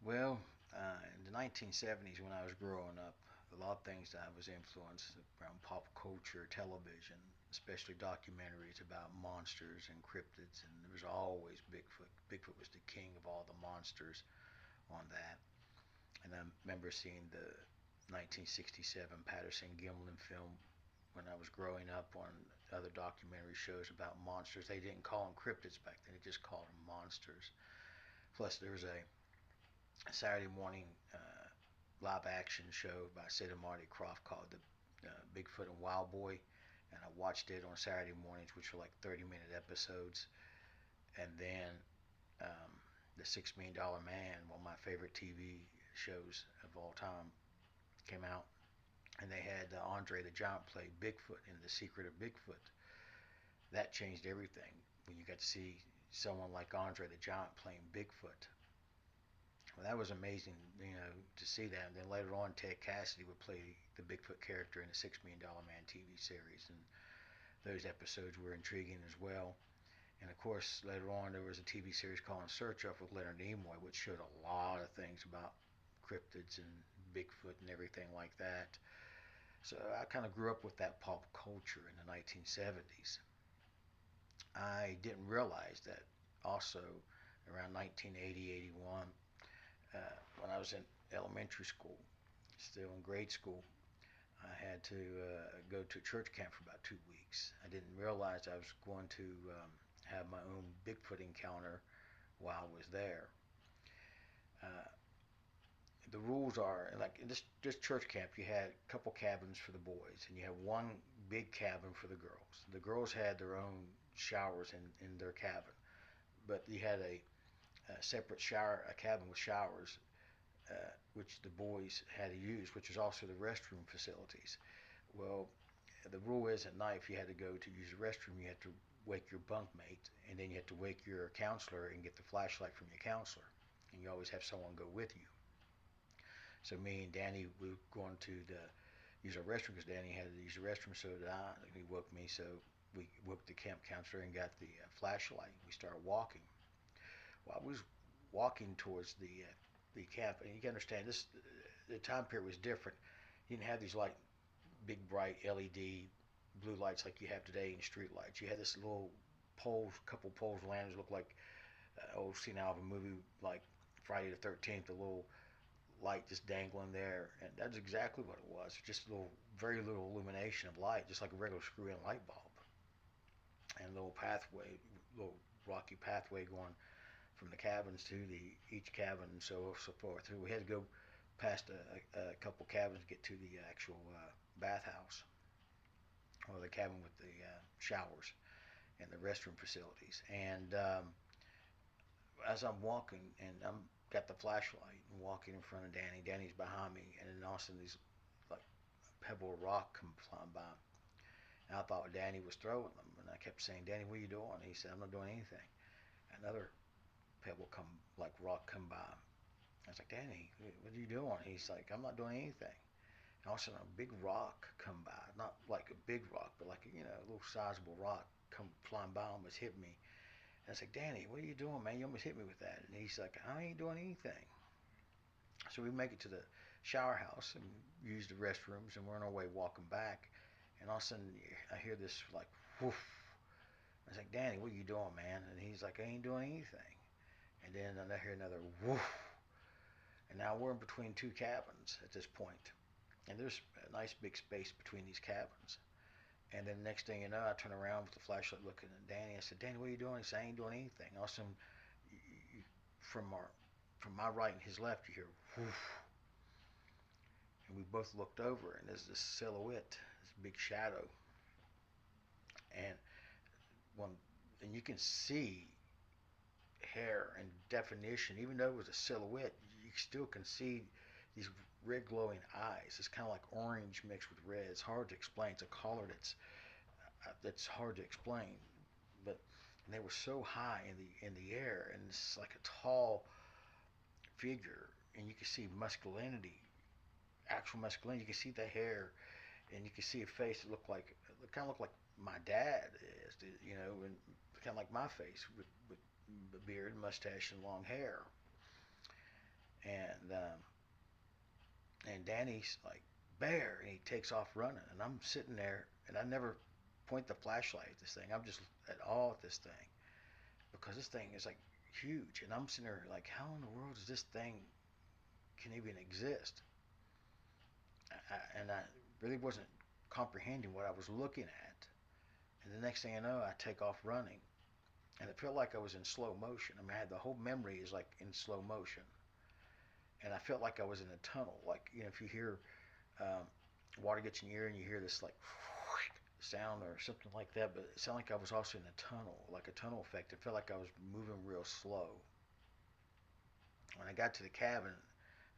Well, in the 1970s, when I was growing up, a lot of things that I was influenced around pop culture, television, especially documentaries about monsters and cryptids, and there was always Bigfoot. Bigfoot was the king of all the monsters on that. And I remember seeing the 1967 Patterson-Gimlin film when I was growing up on other documentary shows about monsters. They didn't call them cryptids back then; they just called them monsters. Plus, there was a Saturday morning live action show by Sid and Marty Krofft called the Bigfoot and Wild Boy, and I watched it on Saturday mornings, which were like 30-minute episodes. And then um, the $6 Million Man, one of my favorite TV shows of all time, came out, and they had Andre the Giant play Bigfoot in The Secret of Bigfoot. That changed everything when you got to see someone like Andre the Giant playing Bigfoot. Well, that was amazing, to see that. And then later on, Ted Cassidy would play the Bigfoot character in the $6 Million Man TV series, and those episodes were intriguing as well. And of course, later on, there was a TV series called In Search of with Leonard Nimoy, which showed a lot of things about cryptids and Bigfoot and everything like that. So I kind of grew up with that pop culture in the 1970s. I didn't realize that also around 1980, 81, uh, when I was in elementary school, still in grade school, I had to go to church camp for about 2 weeks. I didn't realize I was going to have my own Bigfoot encounter while I was there. Uh, the rules are like in this church camp, you had a couple cabins for the boys, and you had one big cabin for the girls. The girls had their own showers in their cabin, but you had a separate shower, a cabin with showers, which the boys had to use, which was also the restroom facilities. Well, the rule is at night if you had to go to use the restroom, you had to wake your bunkmate, and then you had to wake your counselor and get the flashlight from your counselor, and you always have someone go with you. So me and Danny we were going to use our restroom because Danny had to use the restroom, so did I. He woke me, so we woke the camp counselor and got the flashlight. We started walking. Well, I was walking towards the camp, and you can understand this. The time period was different. You didn't have these like big bright LED blue lights like you have today in street lights. You had this little poles, couple poles, lanterns look like old scene out of a movie like Friday the 13th. A little light just dangling there, and that's exactly what it was. Just a little, very little illumination of light, just like a regular screw-in light bulb, and a little pathway, little rocky pathway going from the cabins to each cabin and so forth. So we had to go past a couple cabins to get to the actual bathhouse or the cabin with the showers and the restroom facilities. And as I'm walking and I'm got the flashlight and walking in front of Danny, Danny's behind me, and then all of a sudden these like pebble rock come flying by. And I thought Danny was throwing them, and I kept saying, "Danny, what are you doing?" He said, "I'm not doing anything." Another pebble come like rock come by. I was like, "Danny, what are you doing?" He's like, "I'm not doing anything." And all of a sudden a big rock come by, not like a big rock, but like a little sizable rock come flying by, almost hit me. And I was like, "Danny, what are you doing, man? You almost hit me with that." And he's like, "I ain't doing anything." So we make it to the shower house and use the restrooms, and we're on our way walking back. And all of a sudden I hear this like whoof. I was like, "Danny, what are you doing, man?" And he's like, "I ain't doing anything." And then I hear another woof. And now we're in between two cabins at this point. And there's a nice big space between these cabins. And then next thing you know, I turn around with the flashlight looking at Danny. I said, "Danny, what are you doing?" He said, "I ain't doing anything." All of a sudden, from my right and his left, you hear woof. And we both looked over, and there's this silhouette, this big shadow. And when and you can see hair and definition, even though it was a silhouette, you still can see these red glowing eyes. It's kind of like orange mixed with red. It's hard to explain. It's a color that's hard to explain. But and they were so high in the air, and it's like a tall figure, and you can see masculinity, actual masculinity. You can see the hair, and you can see a face that looked like it kind of looked like my dad is, and kind of like my face with beard, mustache, and long hair. and Danny's like, bear, and he takes off running, and I'm sitting there, and I never point the flashlight at this thing. I'm just at awe at this thing because this thing is like huge, and I'm sitting there like, how in the world does this thing can even exist? And I really wasn't comprehending what I was looking at. And the next thing I know, I take off running, and it felt like I was in slow motion. I mean, I had the whole memory is like in slow motion, and I felt like I was in a tunnel. Like, you know, if you hear water gets in your ear and you hear this like sound or something like that, but it sounded like I was also in a tunnel, like a tunnel effect. It felt like I was moving real slow. When I got to the cabin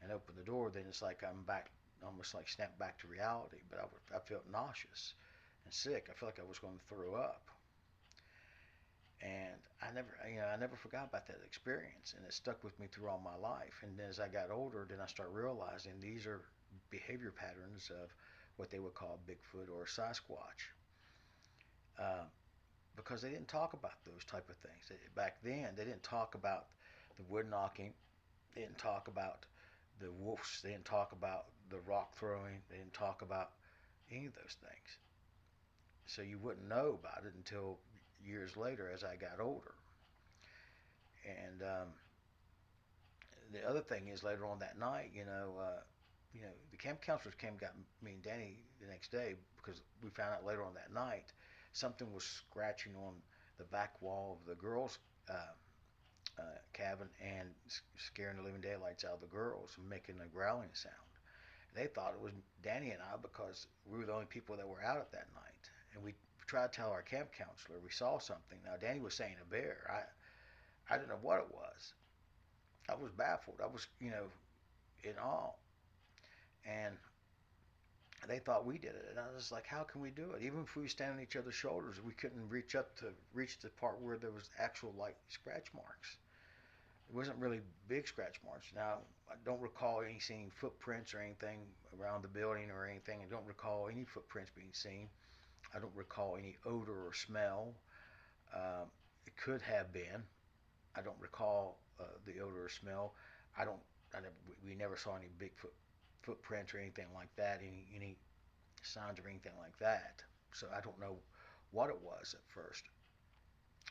and opened the door, then it's like I'm back, almost like snapped back to reality. But I felt nauseous and sick. I felt like I was going to throw up. And I never forgot about that experience, and it stuck with me through all my life. And then as I got older, then I started realizing these are behavior patterns of what they would call Bigfoot or Sasquatch, uh, because they didn't talk about those type of things. Back then, they didn't talk about the wood knocking. They didn't talk about the wolves. They didn't talk about the rock throwing. They didn't talk about any of those things. So you wouldn't know about it until years later as I got older. And the other thing is later on that night, the camp counselors came and got me and Danny the next day because we found out later on that night something was scratching on the back wall of the girls' cabin and scaring the living daylights out of the girls and making a growling sound. They thought it was Danny and I because we were the only people that were out at that night. And we tried to tell our camp counselor we saw something. Now Danny was saying a bear. I didn't know what it was. I was baffled. I was, in awe. And they thought we did it. And I was like, how can we do it? Even if we were standing on each other's shoulders, we couldn't reach the part where there was actual like scratch marks. It wasn't really big scratch marks. Now, I don't recall any seeing footprints or anything around the building or anything. I don't recall any footprints being seen. I don't recall any odor or smell. It could have been. I don't recall the odor or smell. I don't. We never saw any Bigfoot footprints or anything like that. Any signs or anything like that. So I don't know what it was at first.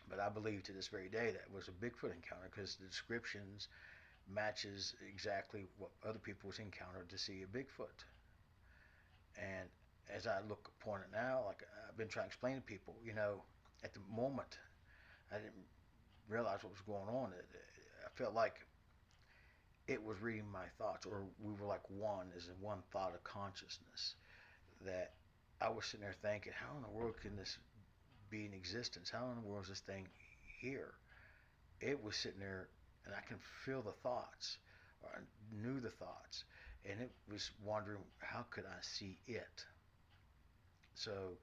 But I believe to this very day that it was a Bigfoot encounter because the descriptions matches exactly what other people's encountered to see a Bigfoot. And as I look upon it now, like I've been trying to explain to people, at the moment I didn't realize what was going on. I felt like it was reading my thoughts, or we were like one, as in one thought of consciousness. That I was sitting there thinking, how in the world can this be in existence? How in the world is this thing here? It was sitting there, and I can feel the thoughts, or I knew the thoughts, and it was wondering, how could I see it? So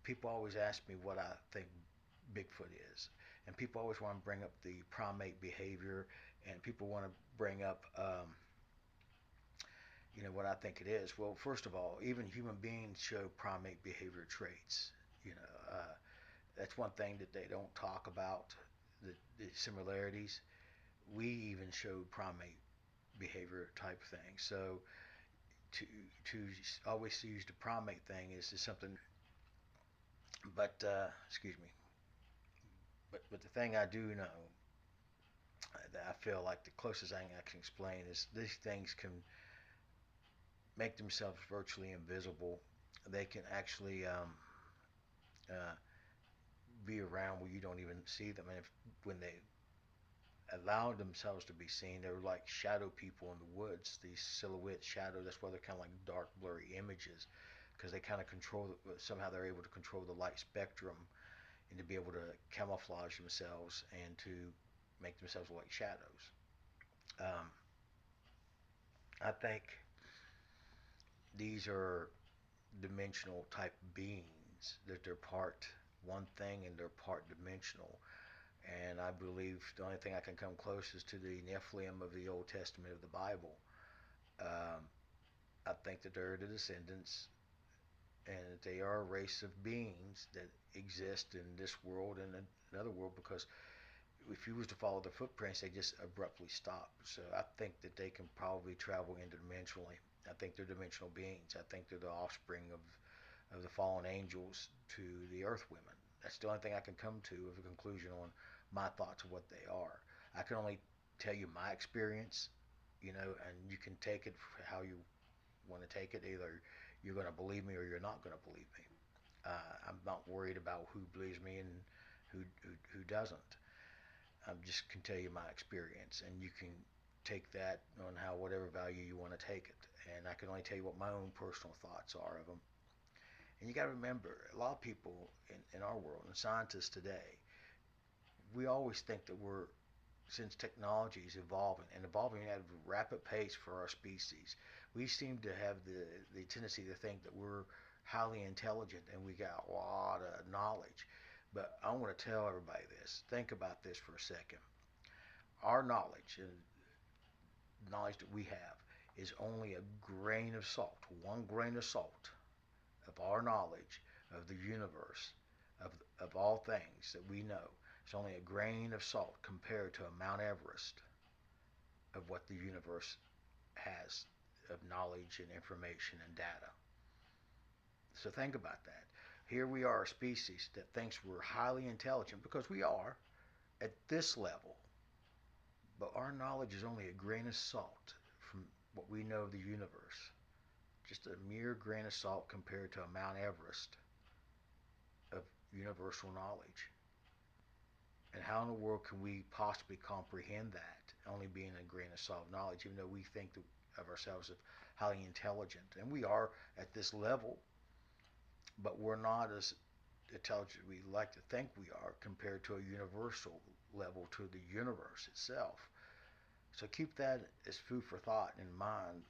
people always ask me what I think Bigfoot is, and people always want to bring up the primate behavior, and people want to bring up, what I think it is. Well, first of all, even human beings show primate behavior traits. That's one thing that they don't talk about, the similarities. We even showed primate behavior type things. So to to always use the primate thing is something. But excuse me. But the thing I do know that I feel like the closest thing I can explain is these things can make themselves virtually invisible. They can actually uh, be around where you don't even see them. And when they allow themselves to be seen, they're like shadow people in the woods. These silhouette shadows. That's why they're kind of like dark, blurry images, because they kind of control. Somehow they're able to control the light spectrum and to be able to camouflage themselves and to make themselves like shadows. Um, I think these are dimensional type beings, that they're part one thing and they're part dimensional. And I believe the only thing I can come close is to the Nephilim of the Old Testament of the Bible. Um, I think that they're the descendants and that they are a race of beings that exist in this world and another world, because if you was to follow the footprints, they just abruptly stop. So I think that they can probably travel interdimensionally. I think they're dimensional beings. I think they're the offspring of the fallen angels to the earth women. That's the only thing I can come to of a conclusion on my thoughts of what they are. I can only tell you my experience, and you can take it how you want to take it. Either you're going to believe me or you're not going to believe me. I'm not worried about who believes me and who doesn't. I just can tell you my experience, and you can take that on how whatever value you want to take it. And I can only tell you what my own personal thoughts are of them. And you got to remember, a lot of people in our world and scientists today, we always think that since technology is evolving and evolving at a rapid pace for our species, we seem to have the tendency to think that we're highly intelligent and we got a lot of knowledge. But I want to tell everybody this. Think about this for a second. Our knowledge and knowledge that we have is only a grain of salt, one grain of salt of our knowledge of the universe, of all things that we know. It's only a grain of salt compared to a Mount Everest of what the universe has of knowledge and information and data. So think about that. Here we are, a species that thinks we're highly intelligent, because we are at this level, but our knowledge is only a grain of salt from what we know of the universe. Just a mere grain of salt compared to a Mount Everest of universal knowledge. And how in the world can we possibly comprehend that, only being a grain of salt knowledge, even though we think of ourselves as highly intelligent? And we are at this level, but we're not as intelligent as we like to think we are compared to a universal level, to the universe itself. So keep that as food for thought in mind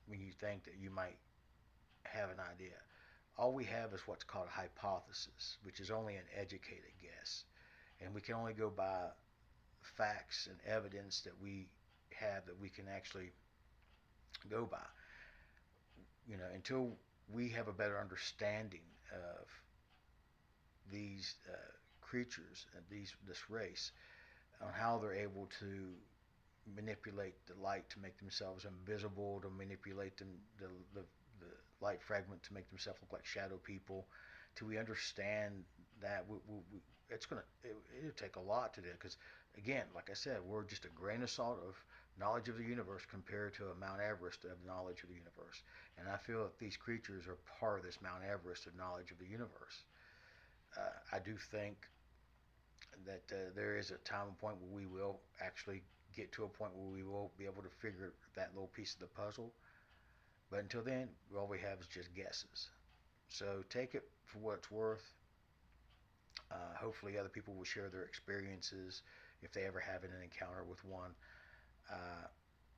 when you think that you might have an idea. All we have is what's called a hypothesis, which is only an educated guess. And we can only go by facts and evidence that we have that we can actually go by. Until we have a better understanding of these creatures and this race, on how they're able to manipulate the light to make themselves invisible, to manipulate the light fragment to make themselves look like shadow people. Till we understand that, it'll take a lot to do. Because again, like I said, we're just a grain of salt of knowledge of the universe compared to a Mount Everest of knowledge of the universe. And I feel that these creatures are part of this Mount Everest of knowledge of the universe. I do think that there is a time and point where we will actually get to a point where we will be able to figure that little piece of the puzzle. But until then, all we have is just guesses. So take it for what it's worth. Hopefully other people will share their experiences if they ever have an encounter with one.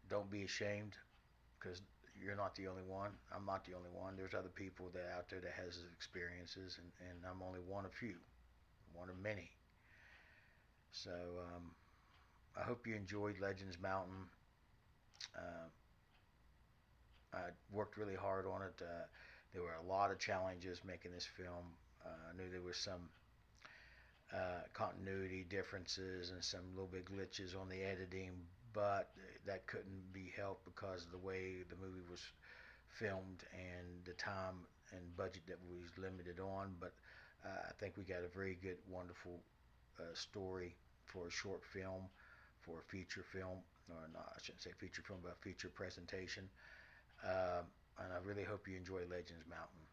Don't be ashamed, because you're not the only one. I'm not the only one. There's other people that out there that has experiences, and I'm only one of few, one of many. So I hope you enjoyed Legends Mountain. I worked really hard on it. There were a lot of challenges making this film. I knew there was some continuity differences and some little bit glitches on the editing, but that couldn't be helped because of the way the movie was filmed and the time and budget that was limited on. But I think we got a very good, wonderful story for a short film, for a feature film, or not, I shouldn't say feature film, but a feature presentation. And I really hope you enjoy Legends Mountain.